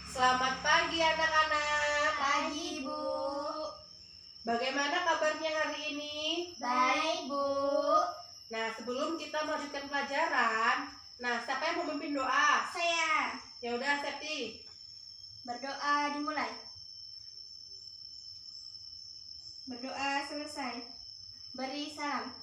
Selamat pagi anak-anak. Pagi, Bu. Bagaimana kabarnya hari ini? Baik, Bu. Nah, sebelum kita melanjutkan pelajaran, siapa yang mau memimpin doa? Saya. Ya udah, Septi. Berdoa dimulai. Berdoa selesai. Beri salam.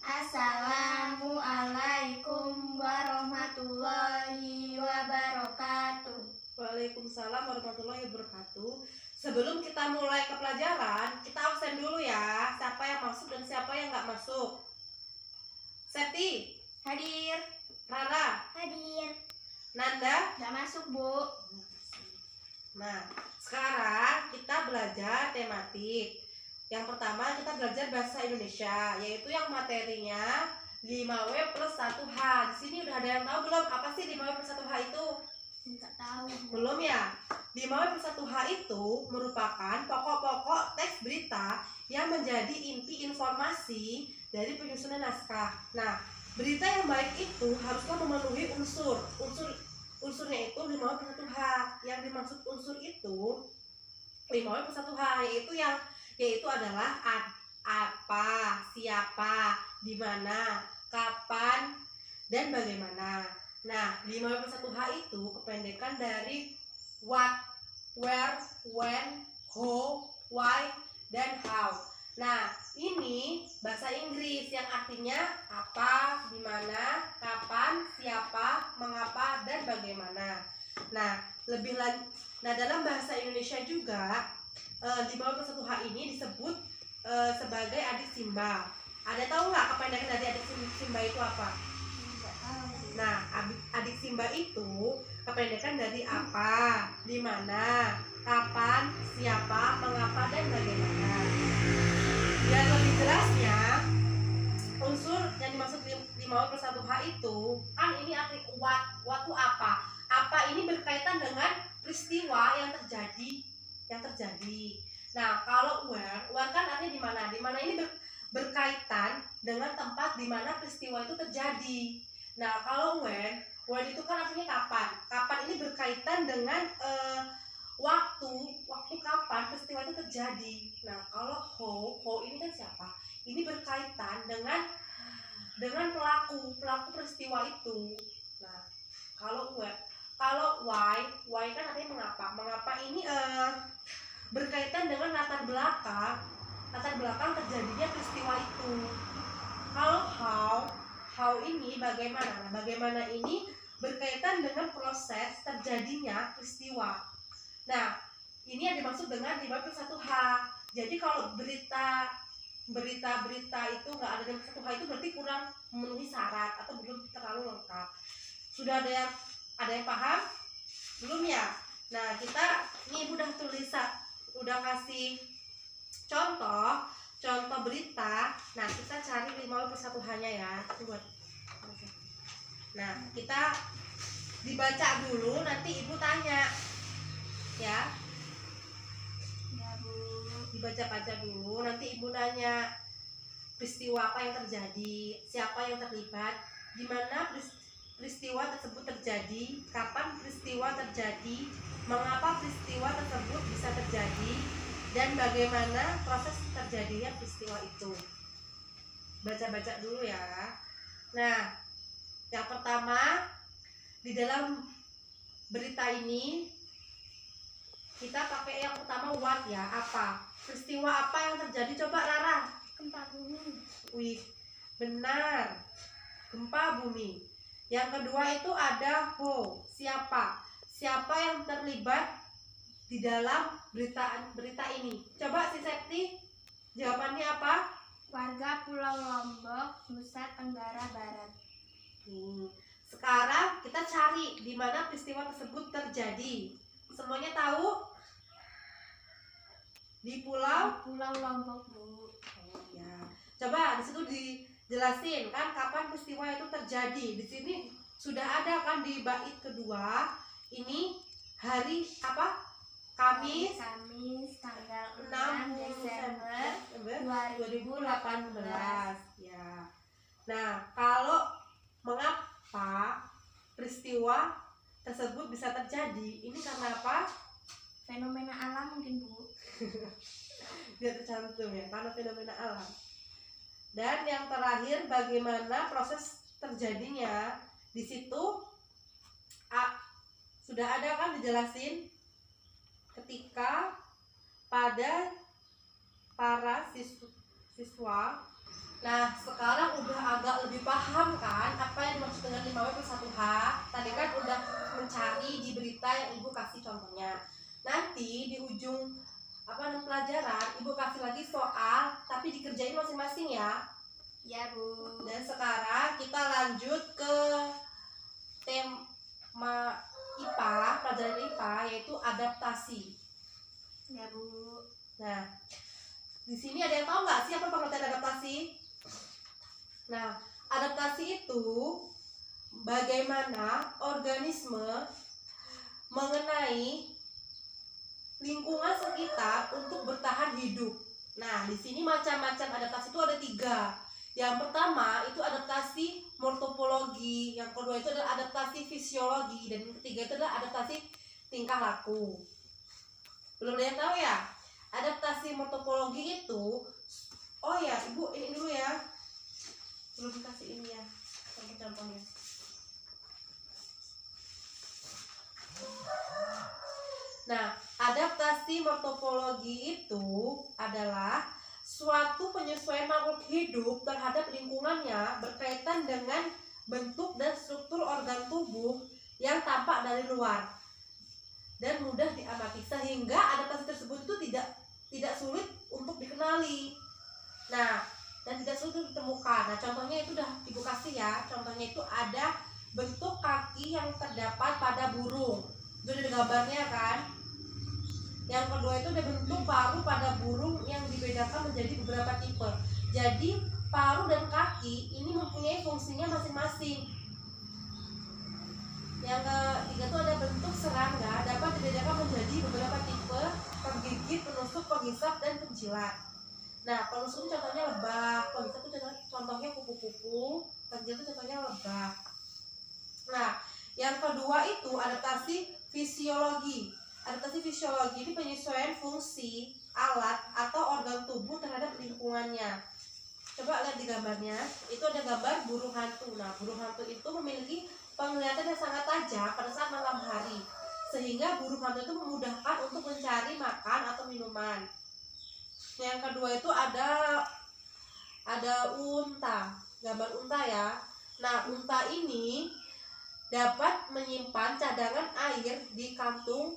Assalamualaikum warahmatullahi wabarakatuh. Waalaikumsalam warahmatullahi wabarakatuh. Sebelum kita mulai ke pelajaran, kita absen dulu ya. Siapa yang masuk dan siapa yang nggak masuk? Septi, Hadir. Rara, Hadir. Nanda. Gak masuk, Bu. Nah, sekarang kita belajar tematik. Yang pertama kita belajar bahasa Indonesia, yaitu yang materinya 5W plus 1H. Di sini udah ada yang tahu belum apa sih 5W plus 1H itu? Enggak tahu. Belum ya? 5W plus 1H itu merupakan pokok-pokok teks berita yang menjadi inti informasi dari penyusunan naskah. Nah, berita yang baik itu harusnya memenuhi unsurnya itu 5W plus 1H. Yang dimaksud unsur itu 5W plus 1H yaitu adalah apa, siapa, di mana, kapan, dan bagaimana. Nah, 5W plus 1H itu kependekan dari what, where, when, who, why, dan how. Nah, ini bahasa Inggris yang artinya apa, di mana, kapan, siapa, mengapa, dan bagaimana. Nah, dalam bahasa Indonesia juga 5W plus 1H ini disebut sebagai adik Simba. Ada tahu nggak kependekan dari adik Simba itu apa? Enggak tahu. Nah, adik Simba itu kependekan dari apa, di mana, kapan, siapa, mengapa, dan bagaimana. Biar lebih jelasnya, unsur yang dimaksud 5W plus 1H itu kan ini arti what itu apa? Apa ini berkaitan dengan peristiwa yang terjadi. Nah, kalau where kan artinya di mana? Di mana ini berkaitan dengan tempat di mana peristiwa itu terjadi. Nah, kalau when itu kan artinya kapan. Kapan ini berkaitan dengan waktu kapan peristiwa itu terjadi. Nah, kalau how ini kan siapa? Ini berkaitan dengan pelaku peristiwa itu. Nah, kalau why kan artinya mengapa. Mengapa ini berkaitan dengan latar belakang terjadinya peristiwa itu. Kalau how ini bagaimana? Nah, bagaimana ini berkaitan dengan proses terjadinya peristiwa. Nah, ini yang dimaksud dengan 5W plus 1H. Jadi kalau berita itu nggak ada 5W plus 1H itu berarti kurang memenuhi syarat atau belum terlalu lengkap. Sudah ada yang paham? Belum ya? Nah, kita ini udah kasih contoh berita. Nah, kita cari 5W plus 1H-nya ya. Nah, kita dibaca dulu, nanti Ibu tanya. Ya. Ya, Bu. Dibaca dulu, nanti Ibu nanya peristiwa apa yang terjadi, siapa yang terlibat, di mana peristiwa tersebut terjadi, kapan peristiwa terjadi, mengapa peristiwa tersebut bisa terjadi, dan bagaimana proses terjadinya peristiwa itu. Baca dulu ya. Nah, yang pertama di dalam berita ini kita pakai yang pertama what ya, apa. Peristiwa apa yang terjadi? Coba Rara. Gempa bumi. Wih, benar. Gempa bumi. Yang kedua itu ada who, siapa yang terlibat di dalam berita ini. Coba si Septi, jawabannya apa? Warga Pulau Lombok, Nusa Tenggara Barat. Sekarang kita cari di mana peristiwa tersebut terjadi. Semuanya tahu? Di Pulau Lombok, Bu. Oh ya. Coba di situ dijelasin kan kapan peristiwa itu terjadi. Di sini sudah ada kan di bait kedua. Ini hari apa? Kamis tanggal 6 Desember Desember 2018 ya. Nah, kalau mengapa peristiwa tersebut bisa terjadi ini karena apa? Fenomena alam mungkin, Bu. Biar tercantum ya, karena fenomena alam. Dan yang terakhir, bagaimana proses terjadinya. Di situ sudah ada kan dijelasin ketika pada para siswa. Nah, sekarang udah agak lebih paham kan apa yang dimaksud dengan 5W+1H. Tadi kan udah mencari di berita yang Ibu kasih contohnya. Nanti di ujung pelajaran Ibu kasih lagi soal, tapi dikerjain masing-masing ya. Ya, Bu. Dan sekarang kita lanjut ke tema IPA, pelajaran IPA, yaitu adaptasi. Ya, Bu. Nah, di sini ada yang tahu nggak sih apa pengertian adaptasi? Nah, adaptasi itu bagaimana organisme mengenai lingkungan sekitar untuk bertahan hidup. Nah, di sini macam-macam adaptasi itu ada 3. Yang pertama itu adaptasi morfologi, yang kedua itu adalah adaptasi fisiologi, dan yang ketiga itu adalah adaptasi tingkah laku. Belum ada yang tahu ya? Adaptasi morfologi itu, oh ya Ibu ini dulu ya, belum dikasih ini ya contohnya. Nah, adaptasi morfologi itu adalah suatu penyesuaian makhluk hidup terhadap lingkungannya berkaitan dengan bentuk dan struktur organ tubuh yang tampak dari luar dan mudah diamati, sehingga adaptasi tersebut itu tidak sulit untuk dikenali. Nah, dan tidak sulit ditemukan. Nah, contohnya itu udah Ibu kasih ya. Contohnya itu ada bentuk kaki yang terdapat pada burung. Itu ada gambarnya kan. Yang kedua itu ada bentuk paruh pada burung yang dibedakan menjadi beberapa tipe. Jadi paruh dan kaki ini mempunyai fungsinya masing-masing. Yang ketiga itu ada bentuk serangga dapat dibedakan menjadi beberapa tipe: penggigit, penusuk, penghisap, dan penjilat. Nah, penusuk itu contohnya lebah, penghisap itu contohnya kupu-kupu, penjilat itu contohnya lebah. Nah, yang kedua itu adaptasi fisiologi. Adaptasi fisiologi ini penyesuaian fungsi alat atau organ tubuh terhadap lingkungannya. Coba lihat di gambarnya, itu ada gambar burung hantu. Nah, burung hantu itu memiliki penglihatan yang sangat tajam pada saat malam hari, sehingga burung hantu itu memudahkan untuk mencari makan atau minuman. Yang kedua itu ada unta, gambar unta ya. Nah, unta ini dapat menyimpan cadangan air di kantung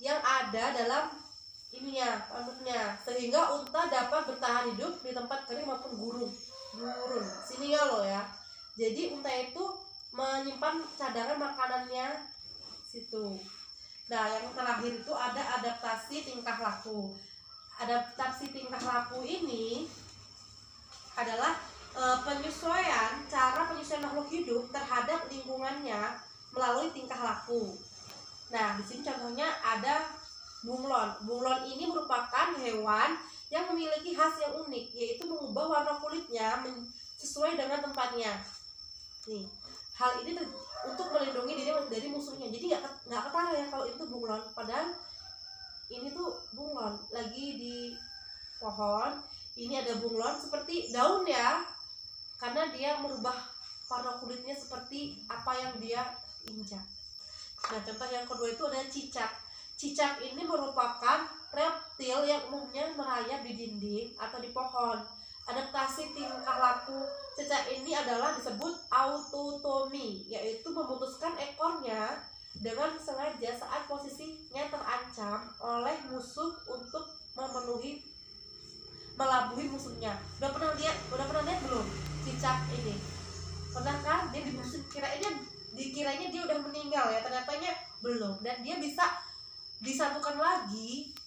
yang ada dalam ininya, rambutnya, sehingga unta dapat bertahan hidup di tempat kering maupun gurun. Sini ya lo ya. Jadi unta itu menyimpan cadangan makanannya situ. Nah, yang terakhir itu ada adaptasi tingkah laku. Adaptasi tingkah laku ini adalah cara penyesuaian makhluk hidup terhadap lingkungannya melalui tingkah laku. Nah, di sini contohnya ada bunglon. Bunglon ini merupakan hewan yang memiliki khas yang unik, yaitu mengubah warna kulitnya sesuai dengan tempatnya. Nih, hal ini untuk melindungi diri dari musuhnya. Jadi nggak ketara ya kalau itu bunglon. Padahal ini tuh bunglon lagi di pohon. Ini ada bunglon seperti daun ya, karena dia merubah warna kulitnya seperti apa yang dia injak. Nah, contoh yang kedua itu ada cicak. Cicak ini merupakan reptil yang umumnya merayap di dinding atau di pohon. Adaptasi tingkah laku cicak ini adalah disebut autotomi, yaitu memutuskan ekornya dengan sengaja saat posisinya terancam oleh musuh untuk melabuhi musuhnya. Udah pernah lihat belum cicak ini? Pernah kan? Dia dimusuh, dikiranya dia udah meninggal ya, ternyatanya belum, dan dia bisa disatukan lagi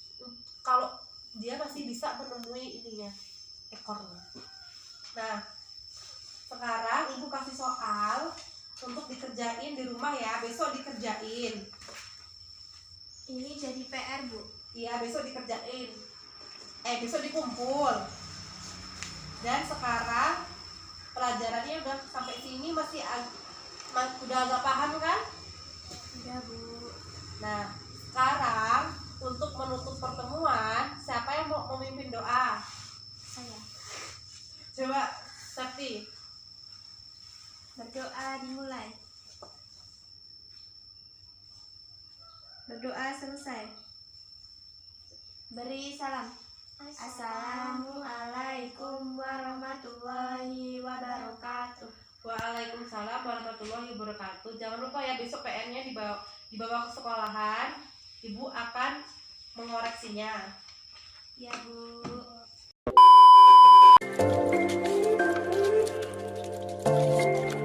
kalau dia masih bisa menemui ininya, ekornya. Nah, sekarang Ibu kasih soal untuk dikerjain di rumah ya, besok dikerjain. Ini jadi PR, Bu. Iya, besok dikerjain. Besok dikumpul. Dan sekarang pelajarannya udah sampai sini, udah agak paham kan? Sakti. Berdoa dimulai. Berdoa selesai. Beri salam. Assalamualaikum warahmatullahi wabarakatuh. Waalaikumsalam warahmatullahi wabarakatuh. Jangan lupa ya, besok PR-nya dibawa ke sekolahan. Ibu akan mengoreksinya. Ya, Bu.